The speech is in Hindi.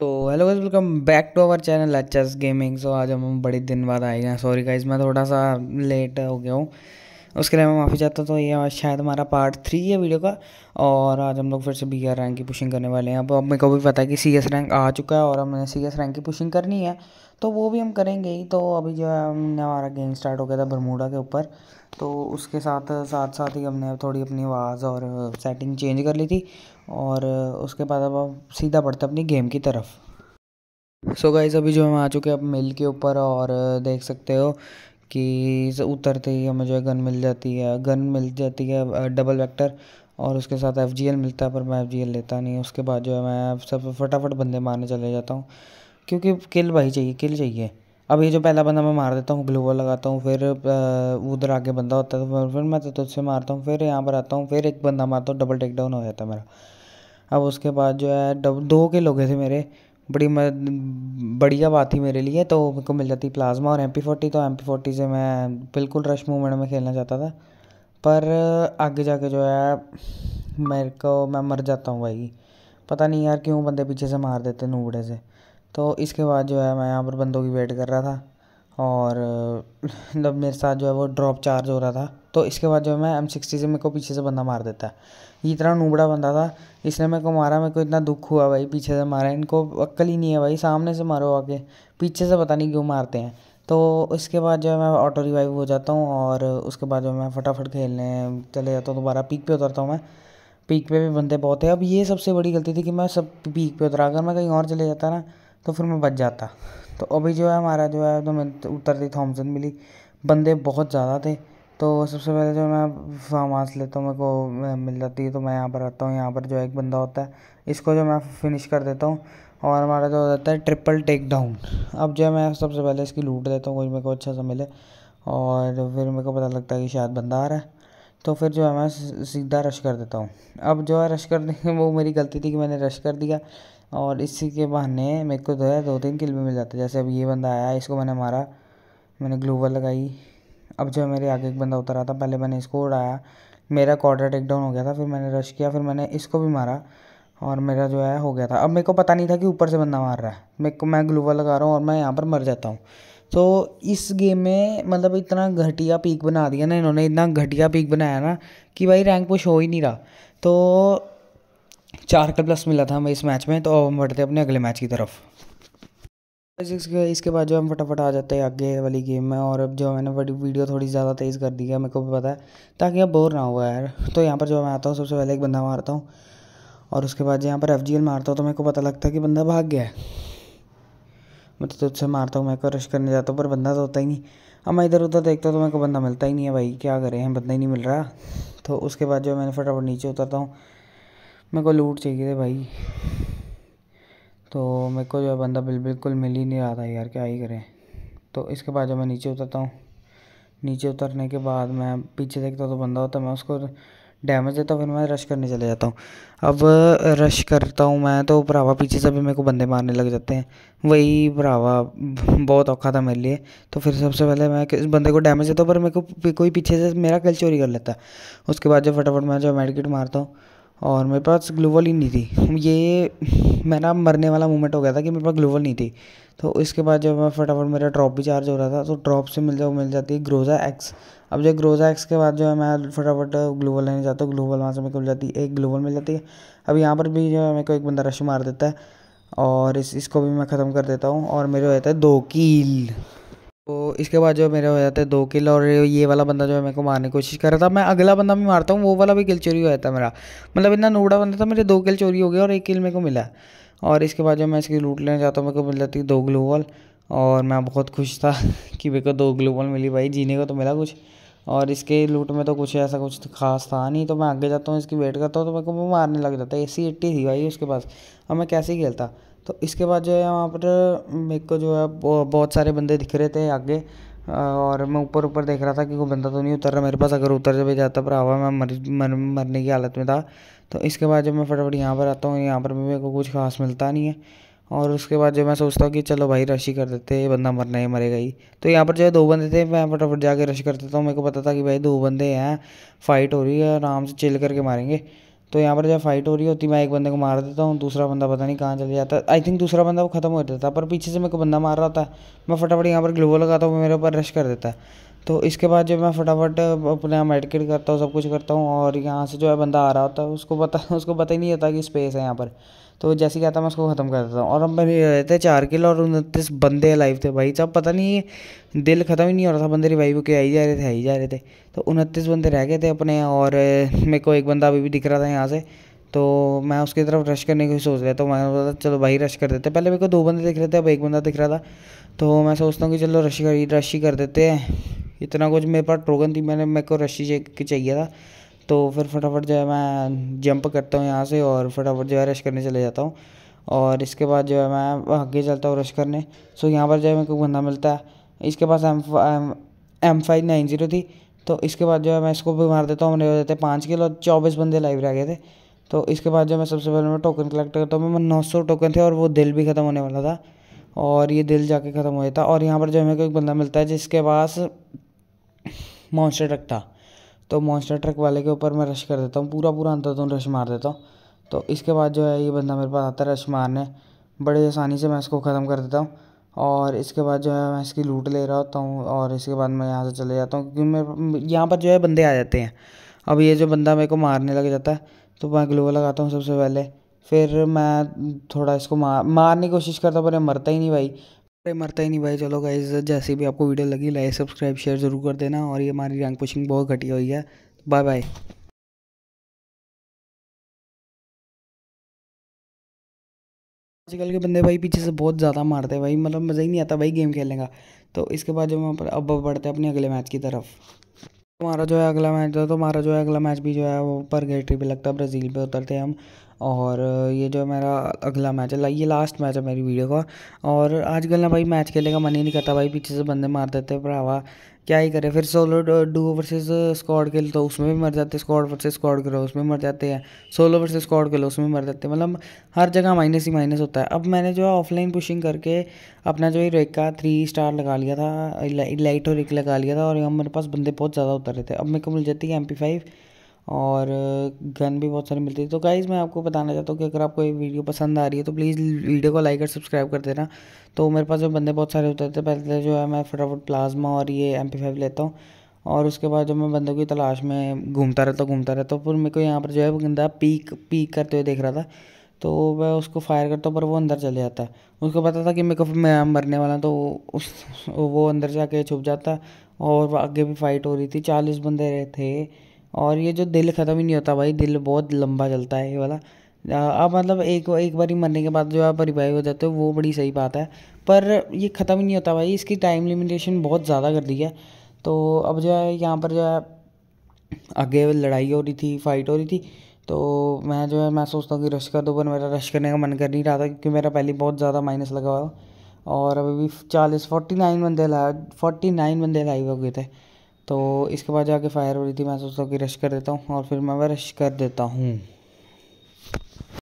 तो hello guys, welcome back to our channel HS gaming. So आज हम बड़े दिन बाद आए हैं। सॉरी गाइस, मैं थोड़ा सा लेट हो गया हूँ, उसके लिए मैं माफ़ी चाहता हूँ। तो ये आज शायद हमारा पार्ट 3 है वीडियो का। और आज हम लोग फिर से BR रैंक की पुशिंग करने वाले हैं। अब मेरे को भी पता है कि CS रैंक आ चुका है और हमें CS रैंक की पुशिंग करनी है, तो वो भी हम करेंगे ही। तो अभी जो है हमारा गेम स्टार्ट हो गया था बरमूडा के ऊपर, तो उसके साथ साथ साथ ही हमने थोड़ी अपनी आवाज़ और सेटिंग चेंज कर ली थी। और उसके बाद अब हम सीधा बढ़ते अपनी गेम की तरफ। सो गाइस, अभी जो हम आ चुके हैं अब मिल के ऊपर, और देख सकते हो कि उतरते ही हमें जो है गन मिल जाती है डबल वेक्टर। और उसके साथ FGL मिलता है, पर मैं FGL लेता नहीं। उसके बाद जो है मैं सब फटाफट बंदे मारने चले जाता हूँ, क्योंकि किल भाई चाहिए, किल चाहिए। अब ये जो पहला बंदा मैं मार देता हूँ, ग्लोवल लगाता हूँ, फिर उधर आगे बंदा होता है तो फिर मैं तो तुझसे मारता हूँ, फिर यहाँ पर आता हूँ, फिर एक बंदा मारता हूँ, डबल टेक डाउन हो जाता है मेरा। अब उसके बाद जो है दो किल हो गए थे मेरे। बड़ी बढ़िया बात थी मेरे लिए, तो मेरे को मिल जाती प्लाज्मा और MP40। तो MP40 से मैं बिल्कुल रश मूवमेंट में खेलना चाहता था, पर आगे जाके जो है मेरे को मैं मर जाता हूँ भाई। पता नहीं यार क्यों बंदे पीछे से मार देते नूबड़े से। तो इसके बाद जो है मैं यहाँ पर बंदों की वेट कर रहा था, और मतलब मेरे साथ जो है वो ड्रॉप चार्ज हो रहा था। तो इसके बाद जो है मैं M60 से मेरे को पीछे से बंदा मार देता है। ये इतना नूबड़ा बंदा था, इसने मेरे को मारा। मेरे को इतना दुख हुआ भाई, पीछे से मारा। इनको अक्ल ही नहीं है भाई, सामने से मारो आगे, पीछे से पता नहीं क्यों मारते हैं। तो इसके बाद जो है मैं ऑटो रिवाइव हो जाता हूँ, और उसके बाद जो मैं फटाफट खेलने चले जाता हूँ। दोबारा पीक पे उतरता हूँ मैं। पीक पे भी बंदे बहुत है। अब ये सबसे बड़ी गलती थी कि मैं सब पीक पे उतरा, अगर मैं कहीं और चले जाता ना तो फिर मैं बच जाता। तो अभी जो है हमारा जो है तो मैं उतरती थॉमसन मिली, बंदे बहुत ज़्यादा थे। तो सबसे पहले जो मैं फार्म हाउस लेता हूँ, मेरे को मिल जाती है, तो मैं यहाँ पर आता हूँ। यहाँ पर जो है एक बंदा होता है, इसको जो मैं फिनिश कर देता हूँ, और हमारा जो हो जाता है ट्रिपल टेक डाउन। अब जो है मैं सबसे पहले इसकी लूट लेता हूँ, कोई मेरे को अच्छा सा मिले, और फिर मेरे को पता लगता है कि शायद बंदा आ रहा है। तो फिर जो है मैं सीधा रश कर देता हूँ। अब जो है रश करने में वो मेरी गलती थी कि मैंने रश कर दिया, और इसी के बहाने मेरे को जो है 2-3 किल भी मिल जाते। जैसे अब ये बंदा आया, इसको मैंने मारा, मैंने ग्लूवल लगाई। अब जो है मेरे आगे एक बंदा उतर रहा था, पहले मैंने इसको उड़ाया, मेरा क्वार्टर टेक डाउन हो गया था। फिर मैंने रश किया, फिर मैंने इसको भी मारा, और मेरा जो है हो गया था। अब मेरे को पता नहीं था कि ऊपर से बंदा मार रहा है मेरे को। मैं ग्लूवल लगा रहा हूँ और मैं यहाँ पर मर जाता हूँ। तो इस गेम में मतलब इतना घटिया पीक बना दिया ना इन्होंने, इतना घटिया पीक बनाया ना कि भाई रैंक पुश हो ही नहीं रहा। तो 4 का प्लस मिला था हमें इस मैच में। तो अब हम बढ़ते अपने अगले मैच की तरफ। इसके बाद जो हम फटाफट आ जाते हैं आगे वाली गेम में। और अब जो मैंने बड़ी वीडियो थोड़ी ज़्यादा तेज़ कर दी है, मेरे को भी पता है, ताकि अब बोर ना हुआ यार। तो यहाँ पर जो मैं आता हूँ, सबसे पहले एक बंदा मारता हूँ, और उसके बाद यहाँ पर FGL मारता हूँ, तो मेरे को पता लगता है कि बंदा भाग गया है। मैं तो तुझसे मारता हूँ, मैं को रश करने जाता हूँ, पर बंदा तो होता ही नहीं। अब मैं इधर उधर देखता हूँ तो मेरे को बंदा मिलता ही नहीं है भाई, क्या करें हैं, बंदा ही नहीं मिल रहा। तो उसके बाद जो मैंने फटाफट नीचे उतरता हूँ, मेरे को लूट चाहिए थे भाई। तो मेरे को जो है बंदा बिल्कुल मिल ही नहीं रहा था यार, क्या ही करें। तो इसके बाद जब मैं नीचे उतरता हूँ, नीचे उतरने के बाद मैं पीछे देखता हूँ तो बंदा होता है, मैं उसको डैमेज देता हूँ, फिर मैं रश करने चले जाता हूँ। अब रश करता हूँ मैं तो भरावा पीछे से भी मेरे को बंदे मारने लग जाते हैं। वही भरावा बहुत औखा था मेरे लिए। तो फिर सबसे पहले मैं इस बंदे को डैमेज देता हूँ, पर मेरे को कोई पीछे से मेरा किल चोरी कर लेता है। उसके बाद जो फटाफट मैं जो मेडिकेट मारता हूँ, और मेरे पास ग्लूवल ही नहीं थी। ये मेरा मरने वाला मोमेंट हो गया था कि मेरे पास ग्लूवल नहीं थी। तो इसके बाद जब मैं फटाफट मेरा ड्रॉप भी चार्ज हो रहा था, तो ड्रॉप से मिल जाती है ग्रोजा एक्स। अब जो ग्रोजा एक्स के बाद जो है मैं फटाफट ग्लूवल लेने जाता हूँ, ग्लूवल वहाँ से मेरे को मिल जाती है, एक ग्लूवल मिल जाती है। अब यहाँ पर भी जो है मेरे को एक बंदा रश मार देता है, और इसको भी मैं ख़त्म कर देता हूँ, और मेरे हो जाता है 2 किल। तो इसके बाद जो मेरे हो जाते हैं 2 किल, और ये वाला बंदा जो है मेरे को मारने की कोशिश कर रहा था, मैं अगला बंदा भी मारता हूँ, वो वाला भी किल चोरी हो जाता है मेरा। मतलब इतना नूबड़ा बंदा था, मेरे 2 किल चोरी हो गया और 1 किल मेरे को मिला। और इसके बाद जब मैं इसकी लूट लेने जाता हूँ, मेरे को मिल जाती है 2 ग्लूवल, और मैं बहुत खुश था कि मेरे को 2 ग्लूवल मिली भाई, जीने को तो मिला कुछ। और इसके लूट में तो कुछ ऐसा कुछ तो खास था नहीं। तो मैं आगे जाता हूँ, इसकी वेट करता हूँ, तो मेरे को वो मारने लग जाता है। AC-80 थी भाई उसके पास, अब मैं कैसे ही खेलता। तो इसके बाद जो है वहाँ पर मेरे को जो है बहुत सारे बंदे दिख रहे थे आगे, और मैं ऊपर ऊपर देख रहा था कि कोई बंदा तो नहीं उतर रहा मेरे पास। अगर उतर भी जाता भरावा मैं मरने की हालत में था। तो इसके बाद जब मैं फटाफट यहाँ पर आता हूँ, यहाँ पर भी मेरे को कुछ खास मिलता नहीं है। और उसके बाद जो मैं सोचता हूँ कि चलो भाई रश ही कर देते, ये बंदा मरना ही मरेगा ही। तो यहाँ पर जो है 2 बंदे थे, मैं फटाफट जाके रश कर देता हूँ। मेरे को पता था कि भाई 2 बंदे हैं, फाइट हो रही है, आराम से चिल करके मारेंगे। तो यहाँ पर जब फाइट हो रही होती मैं एक बंदे को मार देता हूँ, दूसरा बंदा पता नहीं कहाँ चले जाता है। आई थिंक दूसरा बंदा वो ख़त्म हो जाता है, पर पीछे से मेरे को बंदा मार रहा होता है। मैं फटाफट यहाँ पर ग्लूवो लगाता हूँ, मेरे ऊपर रश कर देता है। तो इसके बाद जो मैं फटाफट अपने यहाँ मेडिकेट करता हूँ, सब कुछ करता हूँ। और यहाँ से जो है बंदा आ रहा होता है, उसको पता ही नहीं होता कि स्पेस है यहाँ पर। तो जैसे ही कहता मैं उसको ख़त्म कर देता हूँ। और अब मेरे रहते 4 किल और 29 बंदे लाइव थे भाई साहब। पता नहीं दिल ख़त्म ही नहीं हो रहा था, बंदे रिवाइव के आ ही जा रहे थे, आ ही जा रहे थे। तो 29 बंदे रह गए थे अपने। और मेरे को एक बंदा अभी भी दिख रहा था यहाँ से, तो मैं उसकी तरफ रश करने की सोच रहा था। तो मैं बोला चलो भाई रश कर देते। पहले मेरे को 2 बंदे दिख रहे थे, अब एक बंदा दिख रहा था। तो मैं सोचता हूँ कि चलो रश ही कर देते हैं। इतना कुछ मेरे पास टोकन थी, मेरे को रश ही चाहिए था। तो फिर फटाफट जो है मैं जंप करता हूँ यहाँ से और फटाफट जो है रश करने चले जाता हूँ। और इसके बाद जो है मैं आगे चलता हूँ रश करने। सो यहाँ पर जो है मेरे को बंदा मिलता है, इसके पास M590 थी। तो इसके बाद जो है मैं इसको भी मार देता हूँ। मेरे हो जाते 5 किल और 24 बंदे लाइव रह गए थे। तो इसके बाद जो मैं सबसे पहले मैं टोकन कलेक्ट करता हूँ। मैं 900 टोकन थे और वो दिल भी ख़त्म होने वाला था, और ये दिल जाके ख़त्म हो जाता। और यहाँ पर जो है मेरे को एक बंदा मिलता है जिसके पास मॉन्स्टर ट्रक था। तो मॉन्स्टर ट्रक वाले के ऊपर मैं रश कर देता हूँ, पूरा अंधाधुंध रश मार देता हूँ। तो इसके बाद जो है ये बंदा मेरे पास आता है रश मारने, बड़े आसानी से मैं इसको ख़त्म कर देता हूँ। और इसके बाद जो है मैं इसकी लूट ले रहा होता हूँ, और इसके बाद मैं यहाँ से चले जाता हूँ क्योंकि मैं यहाँ पर जो है बंदे आ जाते हैं। अब ये जो बंदा मेरे को मारने लग जाता है, तो मैं ग्लू लगाता हूँ सबसे पहले। फिर मैं थोड़ा इसको मारने की कोशिश करता हूँ, पर ये मरता ही नहीं भाई, चलो गाइस, जैसे भी आपको वीडियो लगी लाइक सब्सक्राइब शेयर ज़रूर कर देना। और ये हमारी रैंक पुशिंग बहुत घटिया हुई है। Bye bye. आजकल के बंदे भाई पीछे से बहुत ज़्यादा मारते हैं भाई, मतलब मज़ा ही नहीं आता भाई गेम खेलने का। तो इसके बाद जो मैं अब बढ़ते हैं अपने अगले मैच की तरफ। हमारा जो है अगला मैच था, तो हमारा जो है अगला मैच भी जो है वो परगेटरी पे लगता है, ब्राज़ील पे उतरते हैं हम। और ये जो मेरा अगला मैच है, ये लास्ट मैच है मेरी वीडियो का। और आजकल ना भाई मैच खेलने का मन ही नहीं करता भाई, पीछे से बंदे मार देते हैं भरावा, क्या ही करे। फिर सोलो डुओ वर्सेस स्क्वाड खेल तो उसमें भी मर जाते, स्क्वाड वर्सेस स्क्वाड करो उसमें मर जाते हैं, सोलो वर्सेस स्क्वाड खेलो उसमें मर जाते हैं। मतलब हर जगह माइनस ही माइनस होता है। अब मैंने जो है ऑफलाइन पुशिंग करके अपना जो रेक का 3 स्टार लगा लिया था, लाइट और एक लगा लिया था। और यहाँ मेरे पास बंदे बहुत ज़्यादा उतर रहे थे। अब मेरे को मिल जाती है MP5 और गन भी बहुत सारी मिलती है। तो गाइज़ मैं आपको बताना चाहता हूँ कि अगर आपको ये वीडियो पसंद आ रही है तो प्लीज़ वीडियो को लाइक और सब्सक्राइब कर देना। तो मेरे पास जो बंदे बहुत सारे होते थे, पहले जो है मैं फटाफट प्लाज्मा और ये MP5 लेता हूँ। और उसके बाद जब मैं बंदों की तलाश में घूमता रहता हूँ, फिर मेरे को यहाँ पर जो है वो बंदा पीक करते हुए देख रहा था। तो मैं उसको फायर करता हूँ, पर वो अंदर चले जाता है। उसको पता था कि मेरे को मैं मरने वाला, तो वो अंदर जाके छुप जाता। और आगे भी फाइट हो रही थी, 40 बंदे थे। और ये जो दिल ख़त्म ही नहीं होता भाई, दिल बहुत लंबा चलता है ये वाला। अब मतलब एक बारी मरने के बाद जो आप रिवाइव हो जाते हो वो बड़ी सही बात है, पर ये ख़त्म ही नहीं होता भाई, इसकी टाइम लिमिटेशन बहुत ज़्यादा कर दी है। तो अब जो है यहाँ पर जो है आगे लड़ाई हो रही थी, फाइट हो रही थी। तो मैं सोचता हूँ कि रश कर दो, पर मेरा रश करने का मन कर नहीं रहा था क्योंकि मेरा पहले बहुत ज़्यादा माइनस लगा हुआ। और अभी भी 49 बंदे लाइव हो गए थे। तो इसके बाद जाके फायर हो रही थी, मैं सोचता हूँ कि रश कर देता हूँ, और फिर मैं रश कर देता हूँ।